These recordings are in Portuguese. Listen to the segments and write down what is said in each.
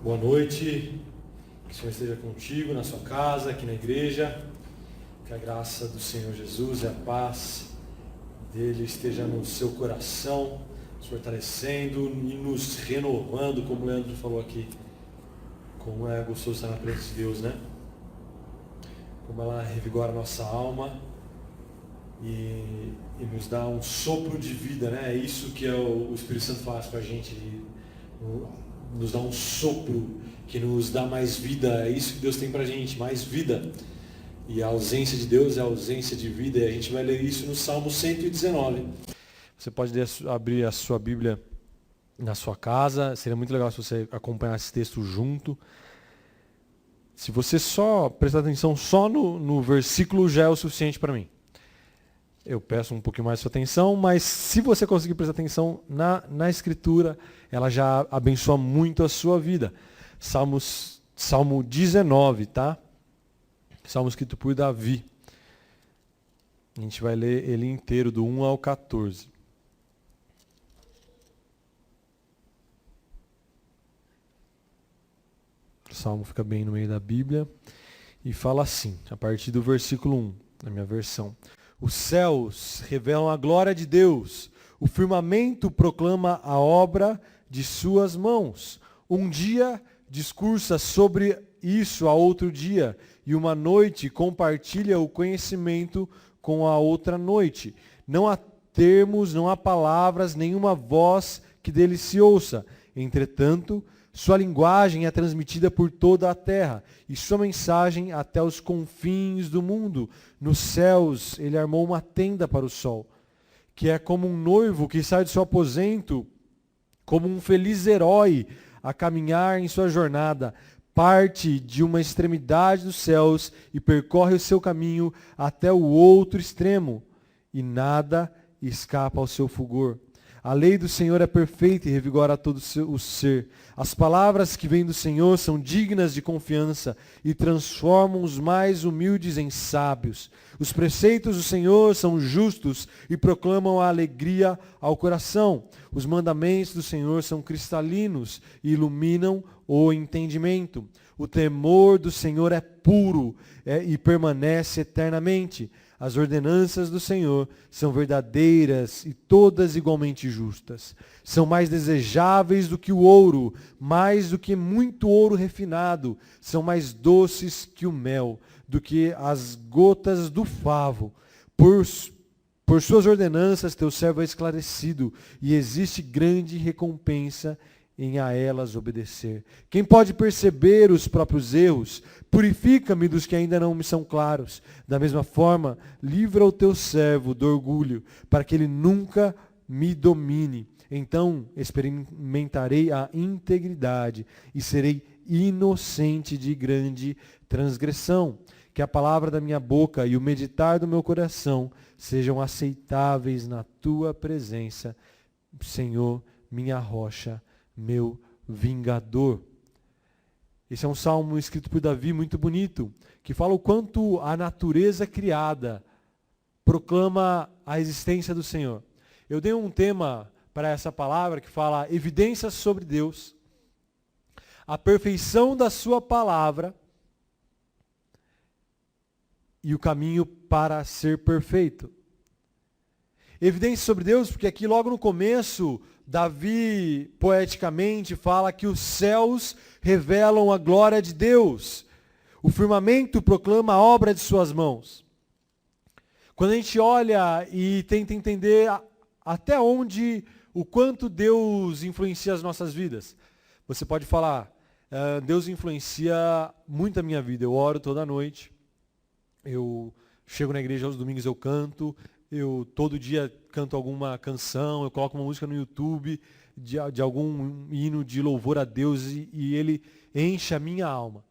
Boa noite, que o Senhor esteja contigo, na sua casa, aqui na igreja, que a graça do Senhor Jesus e a paz dele esteja no seu coração, nos fortalecendo e nos renovando, como o Leandro falou aqui, como é gostoso estar na presença de Deus, né? Como ela revigora a nossa alma e nos dá um sopro de vida, né? É isso que o Espírito Santo faz com a gente, nos dá um sopro que nos dá mais vida. É isso que Deus tem pra gente, mais vida. E a ausência de Deus é a ausência de vida, e a gente vai ler isso no Salmo 119. Você pode abrir a sua Bíblia na sua casa, seria muito legal se você acompanhasse esse texto junto. Se você só prestar atenção só no versículo, já é o suficiente para mim. Eu peço um pouquinho mais de sua atenção, mas se você conseguir prestar atenção na Escritura, ela já abençoa muito a sua vida. Salmo 19, tá? Salmo escrito por Davi. A gente vai ler ele inteiro, do 1 ao 14. O salmo fica bem no meio da Bíblia e fala assim, a partir do versículo 1, na minha versão. Os céus revelam a glória de Deus, o firmamento proclama a obra de suas mãos. Um dia discursa sobre isso a outro dia, e uma noite compartilha o conhecimento com a outra noite. Não há termos, não há palavras, nenhuma voz que dele se ouça. Entretanto, sua linguagem é transmitida por toda a terra, e sua mensagem até os confins do mundo. Nos céus ele armou uma tenda para o sol, que é como um noivo que sai do seu aposento, como um feliz herói a caminhar em sua jornada. Parte de uma extremidade dos céus e percorre o seu caminho até o outro extremo, e nada escapa ao seu fulgor. A lei do Senhor é perfeita e revigora todo o ser. As palavras que vêm do Senhor são dignas de confiança e transformam os mais humildes em sábios. Os preceitos do Senhor são justos e proclamam a alegria ao coração. Os mandamentos do Senhor são cristalinos e iluminam o entendimento. O temor do Senhor é puro e permanece eternamente. As ordenanças do Senhor são verdadeiras e todas igualmente justas. São mais desejáveis do que o ouro, mais do que muito ouro refinado. São mais doces que o mel, do que as gotas do favo. Por suas ordenanças teu servo é esclarecido, e existe grande recompensa em a elas obedecer. Quem pode perceber os próprios erros? Purifica-me dos que ainda não me são claros. Da mesma forma, livra o teu servo do orgulho, para que ele nunca me domine. Então experimentarei a integridade e serei inocente de grande transgressão. Que a palavra da minha boca e o meditar do meu coração sejam aceitáveis na tua presença, Senhor, minha rocha, meu vingador. Esse é um salmo escrito por Davi, muito bonito, que fala o quanto a natureza criada proclama a existência do Senhor. Eu dei um tema para essa palavra que fala evidências sobre Deus, a perfeição da sua palavra e o caminho para ser perfeito. Evidências sobre Deus, porque aqui logo no começo, Davi, poeticamente, fala que os céus revelam a glória de Deus. O firmamento proclama a obra de suas mãos. Quando a gente olha e tenta entender até onde, o quanto Deus influencia as nossas vidas, você pode falar, Deus influencia muito a minha vida. Eu oro toda noite, eu chego na igreja aos domingos, eu canto, eu todo dia canto alguma canção, eu coloco uma música no YouTube de algum hino de louvor a Deus e ele enche a minha alma.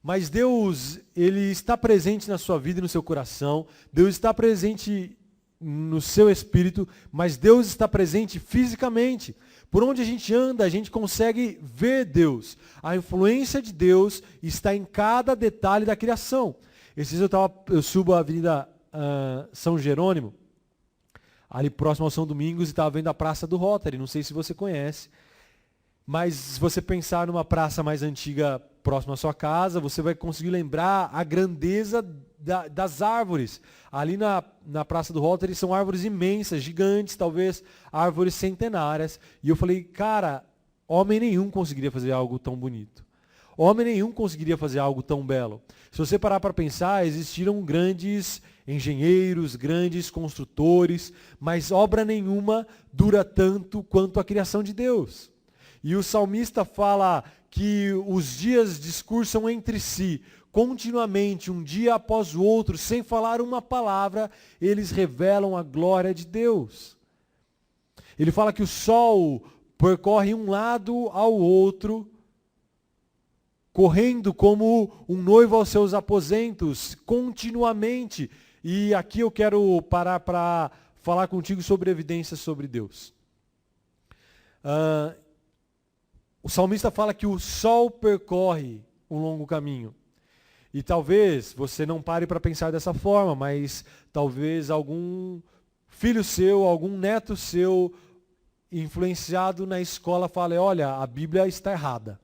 Mas Deus, ele está presente na sua vida e no seu coração, Deus está presente no seu espírito, mas Deus está presente fisicamente. Por onde a gente anda, a gente consegue ver Deus. A influência de Deus está em cada detalhe da criação. Esses dias eu subo a Avenida São Jerônimo, ali próximo ao São Domingos, e estava vendo a Praça do Rotary, não sei se você conhece. Mas se você pensar numa praça mais antiga próxima à sua casa, você vai conseguir lembrar a grandeza das árvores. Ali na Praça do Rotary são árvores imensas, gigantes, talvez árvores centenárias. E eu falei, cara, homem nenhum conseguiria fazer algo tão bonito. Homem nenhum conseguiria fazer algo tão belo. Se você parar para pensar, existiram grandes engenheiros, grandes construtores, mas obra nenhuma dura tanto quanto a criação de Deus. E o salmista fala que os dias discursam entre si, continuamente, um dia após o outro, sem falar uma palavra, eles revelam a glória de Deus. Ele fala que o sol percorre um lado ao outro, correndo como um noivo aos seus aposentos, continuamente. E aqui eu quero parar para falar contigo sobre evidências sobre Deus. O salmista fala que o sol percorre um longo caminho. E talvez você não pare para pensar dessa forma, mas talvez algum filho seu, algum neto seu, influenciado na escola, fale, olha, a Bíblia está errada.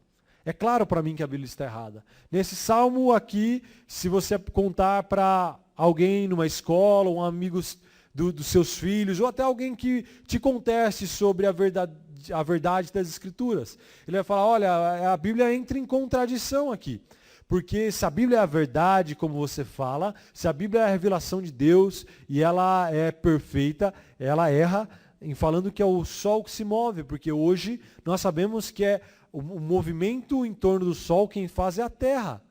É claro para mim que a Bíblia está errada. Nesse salmo aqui, se você contar para alguém numa escola, ou amigos dos seus filhos, ou até alguém que te conteste sobre a verdade das Escrituras, ele vai falar, olha, a Bíblia entra em contradição aqui. Porque se a Bíblia é a verdade, como você fala, se a Bíblia é a revelação de Deus e ela é perfeita, ela erra em falando que é o sol que se move, porque hoje nós sabemos que é o movimento em torno do sol quem faz é a terra.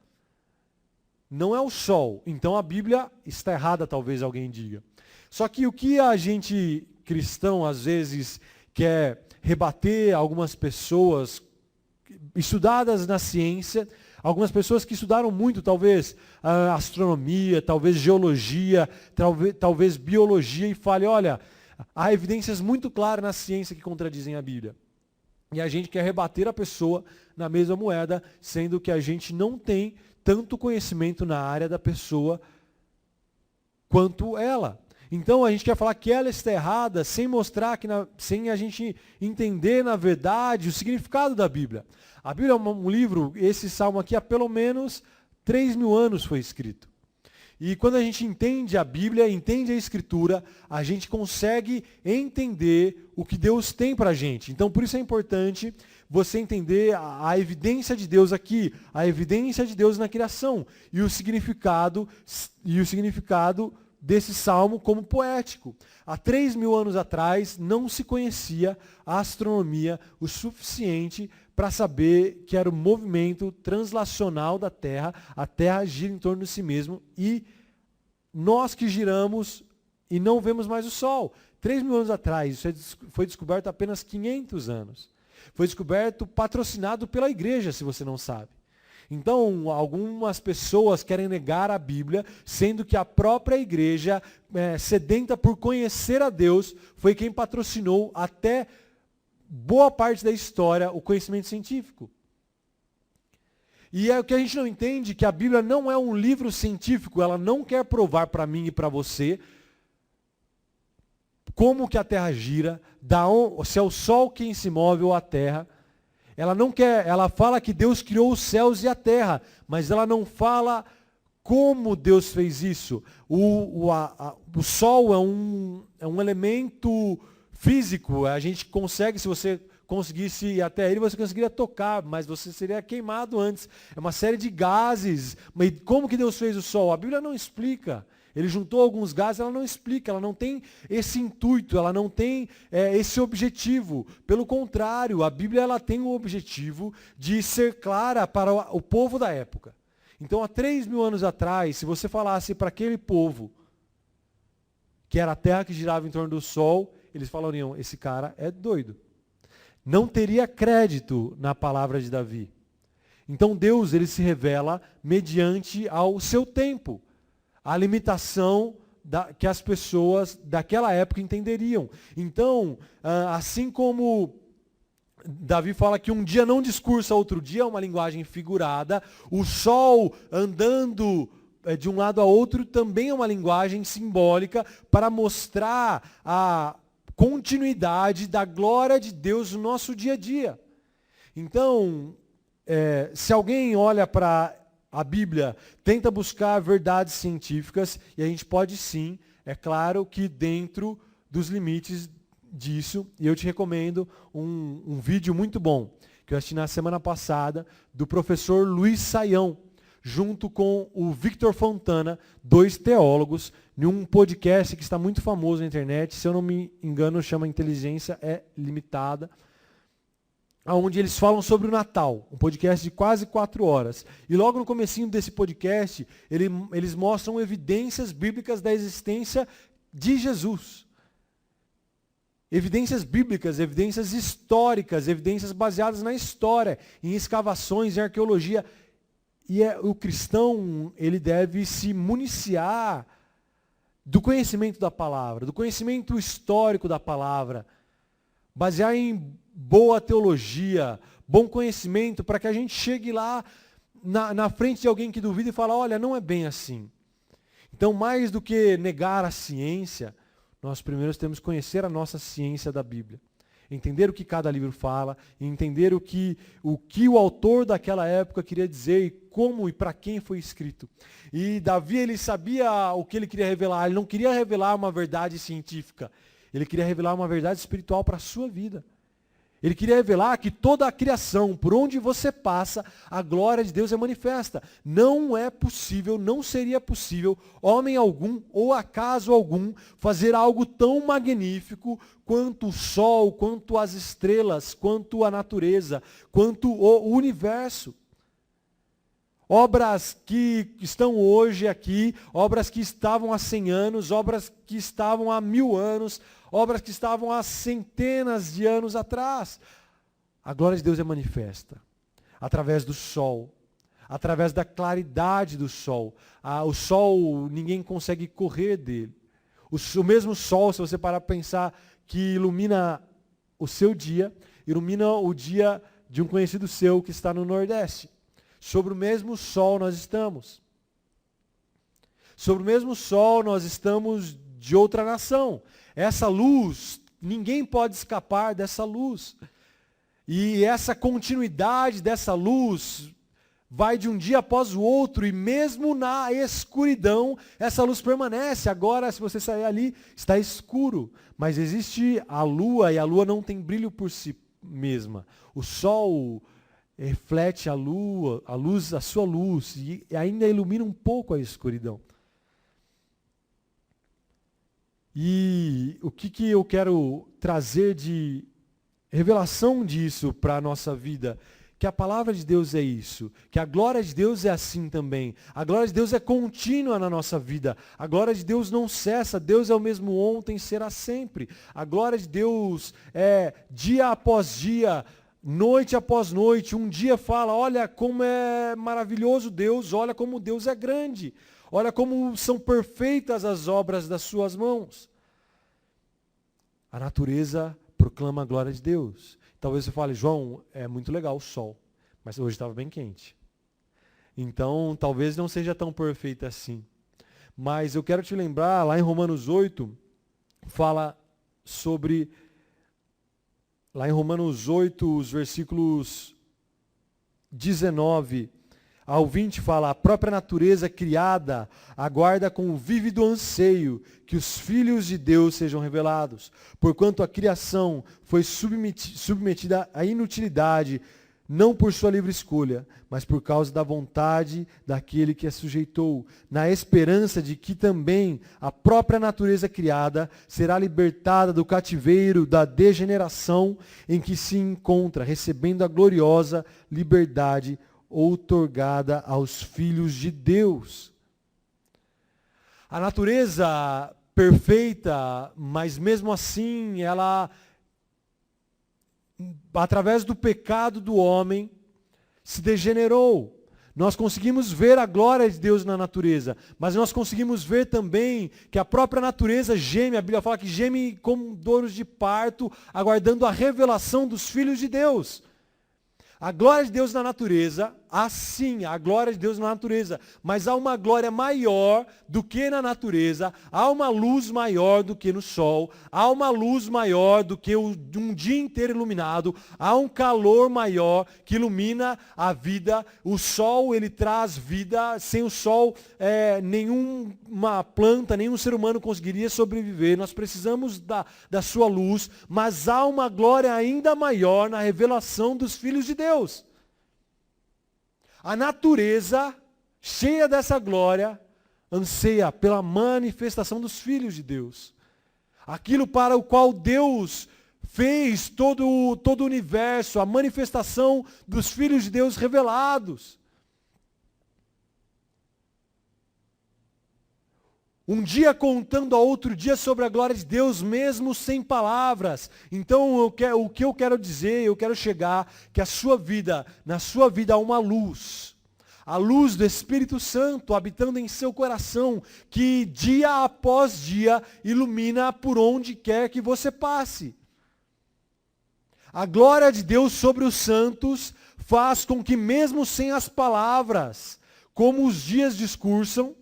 Não é o sol. Então a Bíblia está errada, talvez alguém diga. Só que o que a gente cristão às vezes quer rebater algumas pessoas estudadas na ciência, algumas pessoas que estudaram muito, talvez astronomia, talvez geologia, talvez biologia, e fale, olha, há evidências muito claras na ciência que contradizem a Bíblia. E a gente quer rebater a pessoa na mesma moeda, sendo que a gente não tem tanto conhecimento na área da pessoa quanto ela. Então a gente quer falar que ela está errada sem mostrar, sem a gente entender na verdade o significado da Bíblia. A Bíblia é um livro, esse salmo aqui há pelo menos 3.000 anos foi escrito. E quando a gente entende a Bíblia, entende a Escritura, a gente consegue entender o que Deus tem para a gente. Então por isso é importante você entender a evidência de Deus aqui, a evidência de Deus na criação e o significado desse salmo como poético. Há 3.000 anos atrás não se conhecia a astronomia o suficiente para saber que era o movimento translacional da Terra, a Terra gira em torno de si mesmo e nós que giramos e não vemos mais o Sol. 3.000 anos atrás, isso foi descoberto há apenas 500 anos. Foi descoberto, patrocinado pela igreja, se você não sabe. Então, algumas pessoas querem negar a Bíblia, sendo que a própria igreja, sedenta por conhecer a Deus, foi quem patrocinou até boa parte da história o conhecimento científico. E é o que a gente não entende, que a Bíblia não é um livro científico, ela não quer provar para mim e para você como que a Terra gira, se é o Sol quem se move ou a Terra. Ela não quer, ela fala que Deus criou os céus e a terra, mas ela não fala como Deus fez isso. O Sol é um elemento físico, a gente consegue, se você conseguisse ir até ele, você conseguiria tocar, mas você seria queimado antes. É uma série de gases. Mas como que Deus fez o Sol? A Bíblia não explica. Ele juntou alguns gases, ela não explica, ela não tem esse intuito, ela não tem esse objetivo. Pelo contrário, a Bíblia ela tem o objetivo de ser clara para o povo da época. Então, há 3.000 anos atrás, se você falasse para aquele povo que era a terra que girava em torno do sol, eles falariam, esse cara é doido. Não teria crédito na palavra de Davi. Então, Deus ele se revela mediante ao seu tempo. A limitação que as pessoas daquela época entenderiam. Então, assim como Davi fala que um dia não discursa outro dia, é uma linguagem figurada, o sol andando de um lado a outro também é uma linguagem simbólica para mostrar a continuidade da glória de Deus no nosso dia a dia. Então, se alguém olha para a Bíblia, tenta buscar verdades científicas, e a gente pode sim, é claro que dentro dos limites disso, e eu te recomendo um vídeo muito bom, que eu assisti na semana passada, do professor Luiz Saião, junto com o Victor Fontana, 2 teólogos, em um podcast que está muito famoso na internet, se eu não me engano, chama Inteligência é Limitada, onde eles falam sobre o Natal, um podcast de quase 4 horas. E logo no comecinho desse podcast, eles mostram evidências bíblicas da existência de Jesus. Evidências bíblicas, evidências históricas, evidências baseadas na história, em escavações, em arqueologia. E o cristão, ele deve se municiar do conhecimento da palavra, do conhecimento histórico da palavra, basear em boa teologia, bom conhecimento, para que a gente chegue lá na frente de alguém que duvida e fala, olha, não é bem assim. Então, mais do que negar a ciência, nós primeiro temos que conhecer a nossa ciência da Bíblia. Entender o que cada livro fala, entender o que o autor daquela época queria dizer, e como e para quem foi escrito. E Davi, ele sabia o que ele queria revelar, ele não queria revelar uma verdade científica, ele queria revelar uma verdade espiritual para a sua vida. Ele queria revelar que toda a criação, por onde você passa, a glória de Deus é manifesta. Não é possível, não seria possível, homem algum ou acaso algum, fazer algo tão magnífico quanto o sol, quanto as estrelas, quanto a natureza, quanto o universo. Obras que estão hoje aqui, obras que estavam há 100 anos, obras que estavam há 1000 anos, obras que estavam há centenas de anos atrás. A glória de Deus é manifesta através do sol, através da claridade do sol. O sol, ninguém consegue correr dele. O mesmo sol, se você parar para pensar, que ilumina o seu dia, ilumina o dia de um conhecido seu que está no Nordeste. Sobre o mesmo sol nós estamos. Sobre o mesmo sol nós estamos de outra nação. Essa luz, ninguém pode escapar dessa luz. E essa continuidade dessa luz vai de um dia após o outro, e mesmo na escuridão, essa luz permanece. Agora, se você sair ali, está escuro. Mas existe a lua, e a lua não tem brilho por si mesma. O sol reflete a luz, a sua luz, e ainda ilumina um pouco a escuridão. E o que eu quero trazer de revelação disso para a nossa vida? Que a palavra de Deus é isso, que a glória de Deus é assim também. A glória de Deus é contínua na nossa vida. A glória de Deus não cessa, Deus é o mesmo ontem, será sempre. A glória de Deus é dia após dia, noite após noite. Um dia fala, olha como é maravilhoso Deus, olha como Deus é grande, olha como são perfeitas as obras das suas mãos. A natureza proclama a glória de Deus. Talvez você fale, João, é muito legal o sol, mas hoje estava bem quente. Então, talvez não seja tão perfeita assim. Mas eu quero te lembrar, lá em Romanos 8, fala sobre... Lá em Romanos 8, os versículos 19 ao 20 fala, a própria natureza criada aguarda com o vívido anseio que os filhos de Deus sejam revelados. Porquanto a criação foi submetida à inutilidade, não por sua livre escolha, mas por causa da vontade daquele que a sujeitou, na esperança de que também a própria natureza criada será libertada do cativeiro da degeneração em que se encontra, recebendo a gloriosa liberdade outorgada aos filhos de Deus. A natureza perfeita, mas mesmo assim ela, através do pecado do homem, se degenerou. Nós conseguimos ver a glória de Deus na natureza, mas nós conseguimos ver também que a própria natureza geme, a Bíblia fala que geme como dores de parto, aguardando a revelação dos filhos de Deus. A glória de Deus na natureza assim, a glória de Deus na natureza, mas há uma glória maior do que na natureza, há uma luz maior do que no sol, há uma luz maior do que um dia inteiro iluminado, há um calor maior que ilumina a vida. O sol, ele traz vida. Sem o sol, nenhuma planta, nenhum ser humano conseguiria sobreviver. Nós precisamos da sua luz, mas há uma glória ainda maior na revelação dos filhos de Deus. A natureza, cheia dessa glória, anseia pela manifestação dos filhos de Deus. Aquilo para o qual Deus fez todo o universo, a manifestação dos filhos de Deus revelados. Um dia contando a outro dia sobre a glória de Deus, mesmo sem palavras. Então, o que eu quero dizer, eu quero chegar, que na sua vida há uma luz. A luz do Espírito Santo habitando em seu coração, que dia após dia ilumina por onde quer que você passe. A glória de Deus sobre os santos faz com que mesmo sem as palavras, como os dias discursam,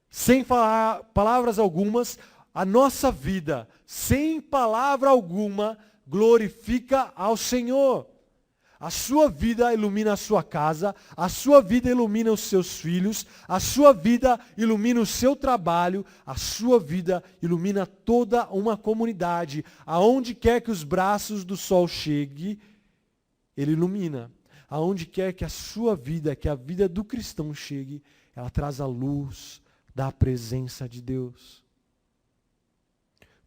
sem falar palavras algumas, a nossa vida, sem palavra alguma, glorifica ao Senhor. A sua vida ilumina a sua casa, a sua vida ilumina os seus filhos, a sua vida ilumina o seu trabalho, a sua vida ilumina toda uma comunidade. Aonde quer que os braços do sol chegue, ele ilumina. Aonde quer que a sua vida, que a vida do cristão chegue, ela traz a luz da presença de Deus.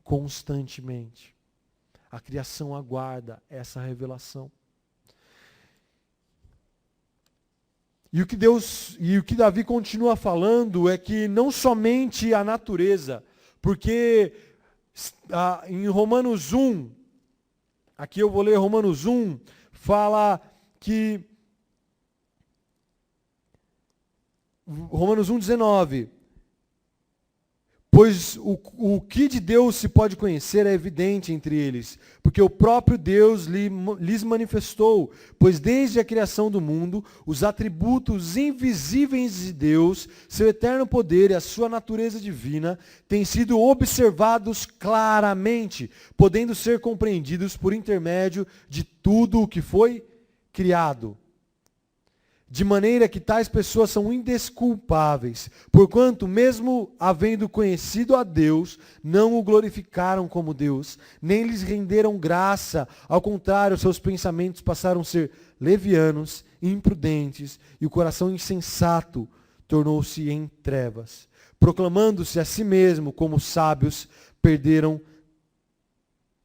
Constantemente. A criação aguarda essa revelação. E o que Davi continua falando é que não somente a natureza, porque em Romanos 1, aqui eu vou ler Romanos 1, fala que Romanos 1,19. Pois o que de Deus se pode conhecer é evidente entre eles, porque o próprio Deus lhes manifestou, pois desde a criação do mundo, os atributos invisíveis de Deus, seu eterno poder e a sua natureza divina, têm sido observados claramente, podendo ser compreendidos por intermédio de tudo o que foi criado. De maneira que tais pessoas são indesculpáveis, porquanto, mesmo havendo conhecido a Deus, não o glorificaram como Deus, nem lhes renderam graça, ao contrário, seus pensamentos passaram a ser levianos, imprudentes, e o coração insensato tornou-se em trevas. Proclamando-se a si mesmo como sábios, perderam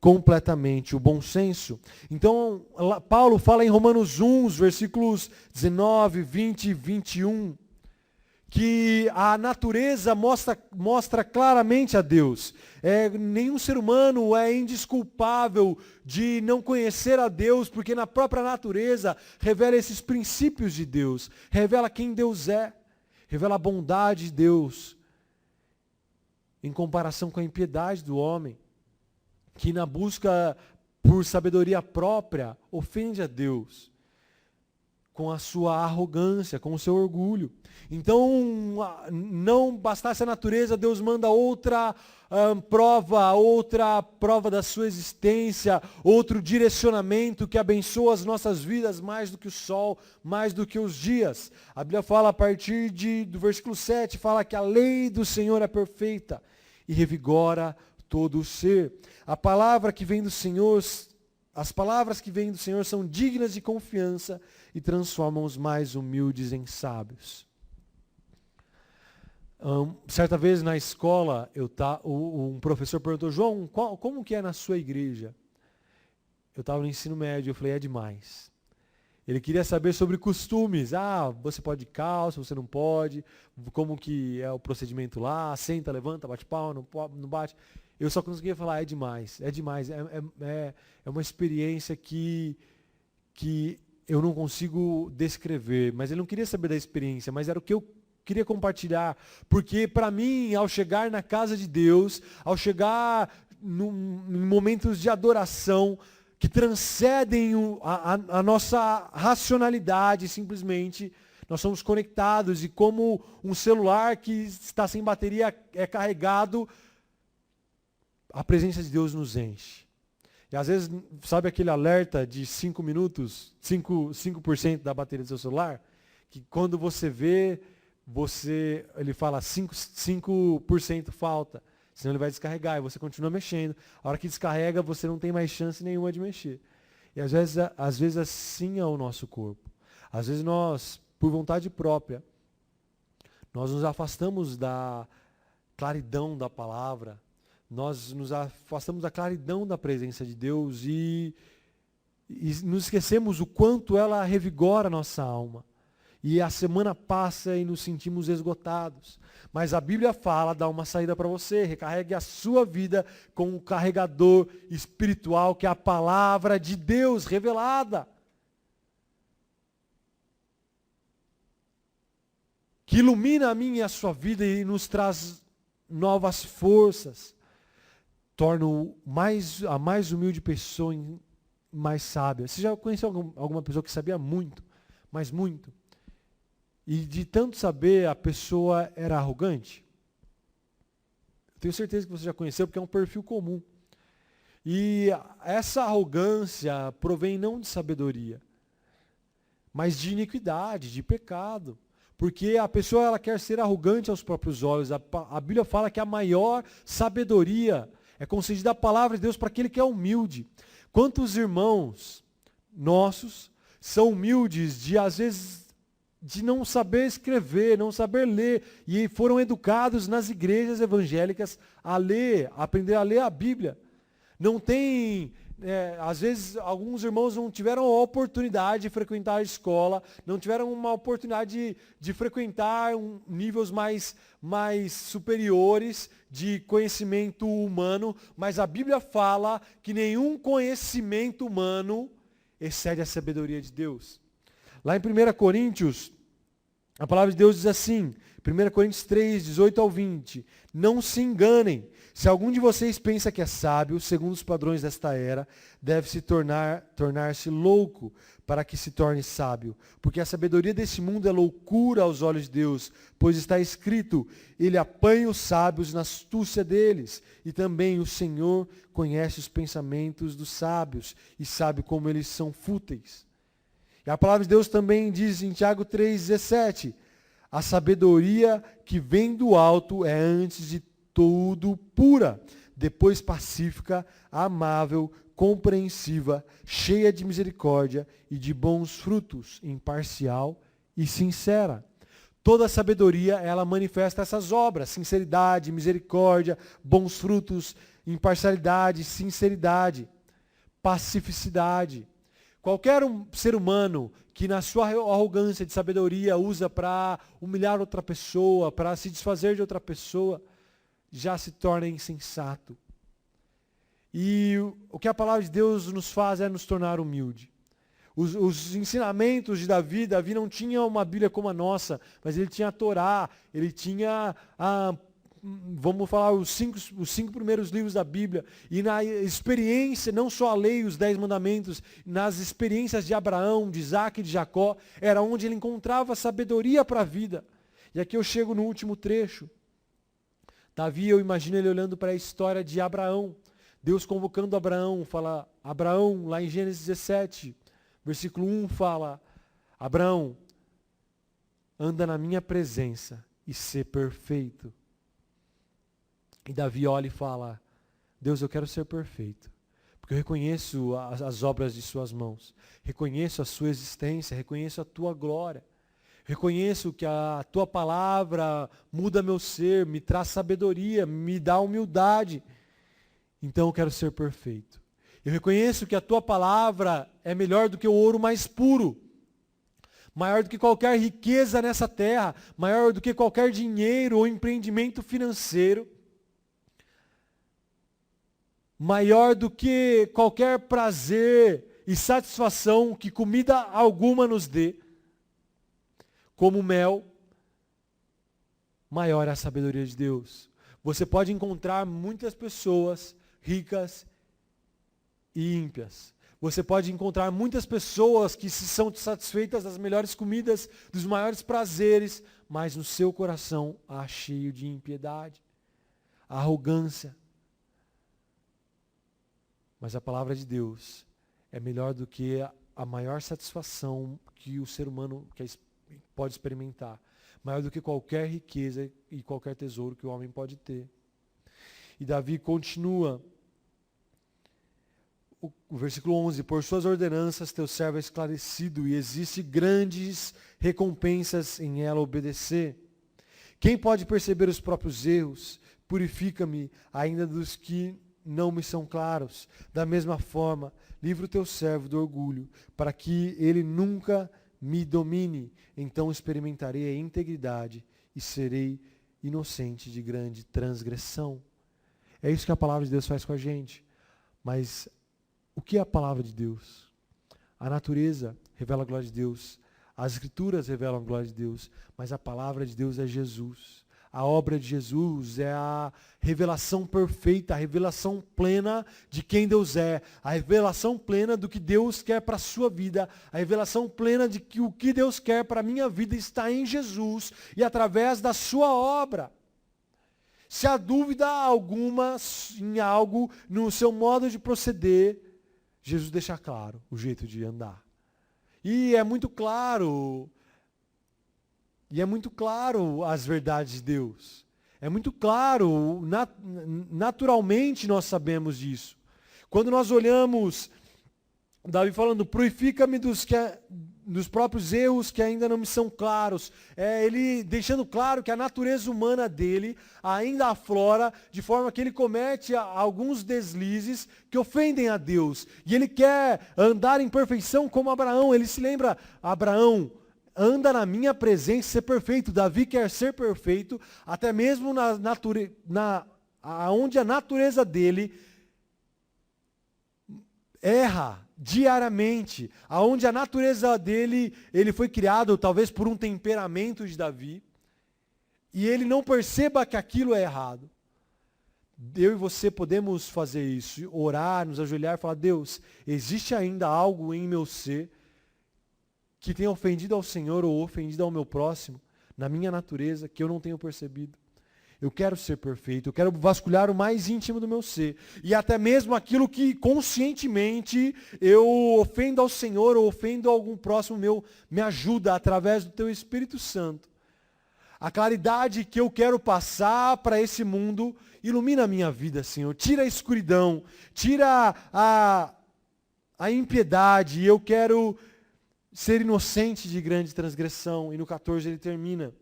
completamente o bom senso. Então, Paulo fala em Romanos 1, os versículos 19, 20 e 21, que a natureza mostra claramente a Deus. Nenhum ser humano é indesculpável de não conhecer a Deus, porque na própria natureza revela esses princípios de Deus, revela quem Deus é, revela a bondade de Deus, em comparação com a impiedade do homem, que na busca por sabedoria própria ofende a Deus com a sua arrogância, com o seu orgulho. Então, não bastasse a natureza, Deus manda outra prova da sua existência, outro direcionamento que abençoa as nossas vidas mais do que o sol, mais do que os dias. A Bíblia fala a partir do versículo 7, fala que a lei do Senhor é perfeita e revigora todo o ser. As palavras que vêm do Senhor são dignas de confiança e transformam os mais humildes em sábios. Certa vez na escola, um professor perguntou: João, como que é na sua igreja? Eu estava no ensino médio, eu falei: é demais. Ele queria saber sobre costumes. Você pode ir de calça, você não pode, como que é o procedimento lá, senta, levanta, bate palma, não bate. Eu só conseguia falar: é demais, é uma experiência que eu não consigo descrever. Mas ele não queria saber da experiência, mas era o que eu queria compartilhar, porque para mim, ao chegar na casa de Deus, ao chegar em momentos de adoração, que transcendem a nossa racionalidade, simplesmente. Nós somos conectados e como um celular que está sem bateria é carregado, a presença de Deus nos enche. E às vezes, sabe aquele alerta de 5 minutos, 5% da bateria do seu celular? Que quando você vê, ele fala 5% falta. Senão ele vai descarregar e você continua mexendo. A hora que descarrega, você não tem mais chance nenhuma de mexer. E às vezes assim é o nosso corpo. Às vezes nós, por vontade própria, nós nos afastamos da claridão da palavra, nós nos afastamos da claridão da presença de Deus e nos esquecemos o quanto ela revigora a nossa alma. E a semana passa e nos sentimos esgotados. Mas a Bíblia fala, dá uma saída para você, recarregue a sua vida com o carregador espiritual, que é a palavra de Deus revelada. Que ilumina a minha e a sua vida e nos traz novas forças. Torna a mais humilde pessoa mais sábia. Você já conheceu alguma pessoa que sabia muito, mas muito? E de tanto saber, a pessoa era arrogante? Eu tenho certeza que você já conheceu, porque é um perfil comum. E essa arrogância provém não de sabedoria, mas de iniquidade, de pecado. Porque a pessoa ela quer ser arrogante aos próprios olhos. A Bíblia fala que a maior sabedoria é concedida a palavra de Deus para aquele que é humilde. Quantos irmãos nossos são humildes de, às vezes, de não saber escrever, não saber ler, e foram educados nas igrejas evangélicas a ler, a aprender a ler a Bíblia. Não tem, às vezes, alguns irmãos não tiveram a oportunidade de frequentar a escola, não tiveram uma oportunidade de frequentar níveis mais superiores de conhecimento humano, mas a Bíblia fala que nenhum conhecimento humano excede a sabedoria de Deus. Lá em 1 Coríntios, a palavra de Deus diz assim, 1 Coríntios 3, 18 ao 20, não se enganem, se algum de vocês pensa que é sábio, segundo os padrões desta era, deve se tornar-se louco para que se torne sábio, porque a sabedoria desse mundo é loucura aos olhos de Deus, pois está escrito, ele apanha os sábios na astúcia deles, e também o Senhor conhece os pensamentos dos sábios, e sabe como eles são fúteis. E a palavra de Deus também diz em Tiago 3,17, a sabedoria que vem do alto é antes de tudo pura, depois pacífica, amável, compreensiva, cheia de misericórdia e de bons frutos, imparcial e sincera. Toda a sabedoria, ela manifesta essas obras, sinceridade, misericórdia, bons frutos, imparcialidade, sinceridade, pacificidade. Qualquer ser humano que na sua arrogância de sabedoria usa para humilhar outra pessoa, para se desfazer de outra pessoa, já se torna insensato. E o que a palavra de Deus nos faz é nos tornar humilde. Os ensinamentos de Davi não tinha uma Bíblia como a nossa, mas ele tinha a Torá, ele tinha vamos falar, os cinco primeiros livros da Bíblia, e na experiência, não só a lei, os 10 mandamentos, nas experiências de Abraão, de Isaac e de Jacó, era onde ele encontrava sabedoria para a vida. E aqui eu chego no último trecho. Davi, eu imagino ele olhando para a história de Abraão, Deus convocando Abraão, fala, Abraão, lá em Gênesis 17, versículo 1 fala, Abraão, anda na minha presença e ser perfeito. E Davi olha e fala, Deus, eu quero ser perfeito, porque eu reconheço as obras de suas mãos, reconheço a sua existência, reconheço a tua glória, reconheço que a tua palavra muda meu ser, me traz sabedoria, me dá humildade, então eu quero ser perfeito. Eu reconheço que a tua palavra é melhor do que o ouro mais puro, maior do que qualquer riqueza nessa terra, maior do que qualquer dinheiro ou empreendimento financeiro, maior do que qualquer prazer e satisfação que comida alguma nos dê, como mel, maior é a sabedoria de Deus. Você pode encontrar muitas pessoas ricas e ímpias. Você pode encontrar muitas pessoas que se são satisfeitas das melhores comidas, dos maiores prazeres, mas no seu coração há cheio de impiedade, arrogância. Mas a palavra de Deus é melhor do que a maior satisfação que o ser humano pode experimentar. Maior do que qualquer riqueza e qualquer tesouro que o homem pode ter. E Davi continua. O versículo 11, por suas ordenanças teu servo é esclarecido e existe grandes recompensas em ela obedecer. Quem pode perceber os próprios erros? Purifica-me ainda dos que não me são claros. Da mesma forma, livra o teu servo do orgulho, para que ele nunca me domine. Então experimentarei a integridade e serei inocente de grande transgressão. É isso que a palavra de Deus faz com a gente. Mas o que é a palavra de Deus? A natureza revela a glória de Deus. As escrituras revelam a glória de Deus. Mas a palavra de Deus é Jesus. A obra de Jesus é a revelação perfeita, a revelação plena de quem Deus é. A revelação plena do que Deus quer para a sua vida. A revelação plena de que o que Deus quer para a minha vida está em Jesus e através da sua obra. Se há dúvida alguma em algo, no seu modo de proceder, Jesus deixa claro o jeito de andar. E é muito claro as verdades de Deus. É muito claro, naturalmente nós sabemos disso. Quando nós olhamos, Davi falando, purifica-me dos próprios erros que ainda não me são claros. Ele deixando claro que a natureza humana dele ainda aflora, de forma que ele comete alguns deslizes que ofendem a Deus. E ele quer andar em perfeição como Abraão. Ele se lembra, Abraão, anda na minha presença, ser perfeito. Davi quer ser perfeito, até mesmo onde a natureza dele erra diariamente, aonde a natureza dele, ele foi criado talvez por um temperamento de Davi, e ele não perceba que aquilo é errado. Eu e você podemos fazer isso, orar, nos ajoelhar e falar, Deus, existe ainda algo em meu ser que tenha ofendido ao Senhor ou ofendido ao meu próximo, na minha natureza, que eu não tenho percebido. Eu quero ser perfeito, eu quero vasculhar o mais íntimo do meu ser. E até mesmo aquilo que conscientemente eu ofendo ao Senhor ou ofendo a algum próximo meu, me ajuda através do teu Espírito Santo. A claridade que eu quero passar para esse mundo, ilumina a minha vida, Senhor. Tira a escuridão, tira a impiedade. E eu quero ser inocente de grande transgressão. E no 14 ele termina.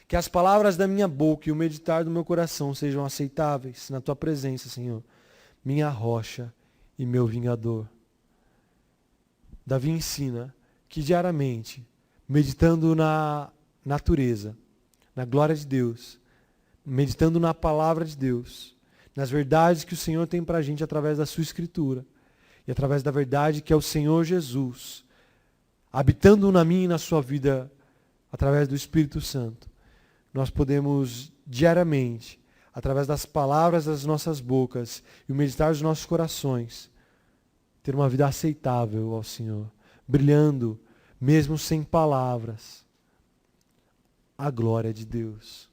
Que as palavras da minha boca e o meditar do meu coração sejam aceitáveis na tua presença, Senhor, minha rocha e meu vingador. Davi ensina que diariamente, meditando na natureza, na glória de Deus, meditando na palavra de Deus, nas verdades que o Senhor tem para a gente através da sua Escritura e através da verdade que é o Senhor Jesus, habitando na minha e na sua vida através do Espírito Santo. Nós podemos diariamente, através das palavras das nossas bocas e o meditar dos nossos corações, ter uma vida aceitável ao Senhor, brilhando, mesmo sem palavras, a glória de Deus.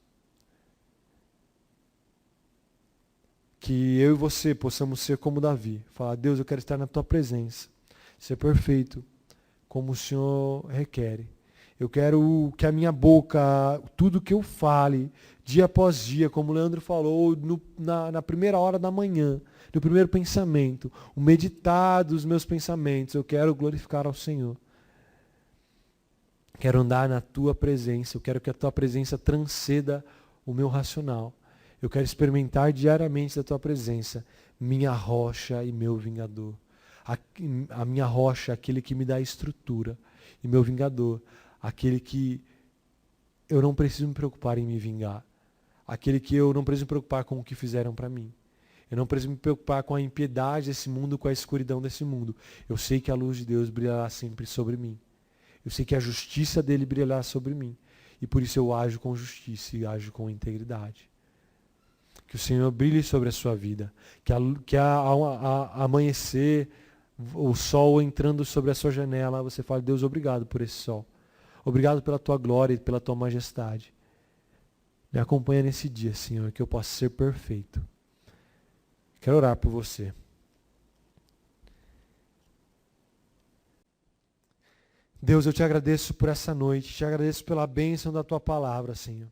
Que eu e você possamos ser como Davi, falar, Deus, eu quero estar na tua presença, ser perfeito, como o Senhor requer. Eu quero que a minha boca, tudo que eu fale, dia após dia, como o Leandro falou, na primeira hora da manhã, no primeiro pensamento, o meditar dos meus pensamentos, eu quero glorificar ao Senhor. Quero andar na tua presença, eu quero que a tua presença transcenda o meu racional. Eu quero experimentar diariamente da tua presença, minha rocha e meu vingador. A minha rocha, aquele que me dá estrutura, e meu vingador, aquele que eu não preciso me preocupar em me vingar. Aquele que eu não preciso me preocupar com o que fizeram para mim. Eu não preciso me preocupar com a impiedade desse mundo, com a escuridão desse mundo. Eu sei que a luz de Deus brilhará sempre sobre mim. Eu sei que a justiça dele brilhará sobre mim. E por isso eu ajo com justiça e ajo com integridade. Que o Senhor brilhe sobre a sua vida. Que ao amanhecer, o sol entrando sobre a sua janela, você fala, Deus, obrigado por esse sol. Obrigado pela tua glória e pela tua majestade. Me acompanha nesse dia, Senhor, que eu possa ser perfeito. Quero orar por você. Deus, eu te agradeço por essa noite, te agradeço pela bênção da tua palavra, Senhor.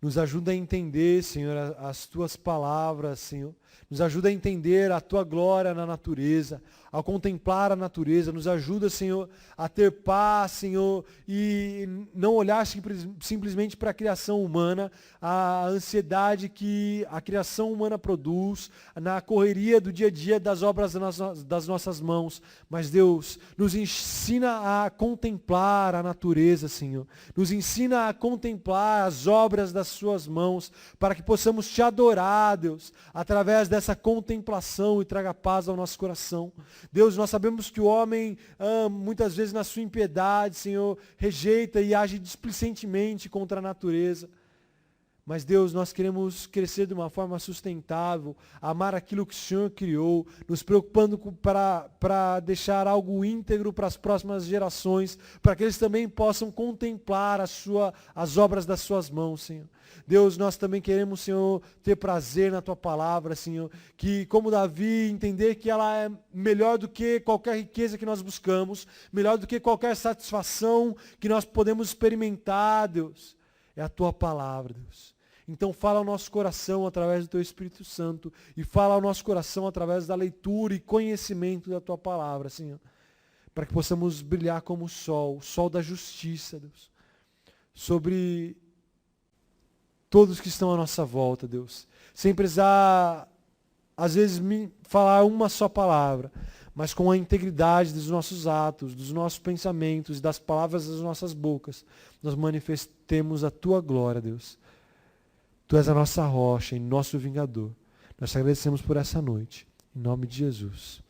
Nos ajuda a entender, Senhor, as tuas palavras, Senhor. Nos ajuda a entender a tua glória na natureza, a contemplar a natureza. Nos ajuda, Senhor, a ter paz, Senhor, e não olhar simplesmente para a criação humana, a ansiedade que a criação humana produz, na correria do dia a dia das obras das nossas mãos. Mas, Deus, nos ensina a contemplar a natureza, Senhor. Nos ensina a contemplar as obras das suas mãos, para que possamos te adorar, Deus, através dessa contemplação e traga paz ao nosso coração. Deus, nós sabemos que o homem, muitas vezes na sua impiedade, Senhor, rejeita e age displicentemente contra a natureza. Mas, Deus, nós queremos crescer de uma forma sustentável, amar aquilo que o Senhor criou, nos preocupando para deixar algo íntegro para as próximas gerações, para que eles também possam contemplar as obras das suas mãos, Senhor. Deus, nós também queremos, Senhor, ter prazer na tua palavra, Senhor, que como Davi, entender que ela é melhor do que qualquer riqueza que nós buscamos, melhor do que qualquer satisfação que nós podemos experimentar, Deus, é a tua palavra, Deus. Então fala ao nosso coração através do teu Espírito Santo e fala ao nosso coração através da leitura e conhecimento da tua palavra, Senhor, para que possamos brilhar como o sol da justiça, Deus, sobre todos que estão à nossa volta, Deus, sem precisar, às vezes, falar uma só palavra, mas com a integridade dos nossos atos, dos nossos pensamentos, das palavras das nossas bocas, nós manifestemos a tua glória, Deus. Tu és a nossa rocha e nosso vingador. Nós te agradecemos por essa noite. Em nome de Jesus.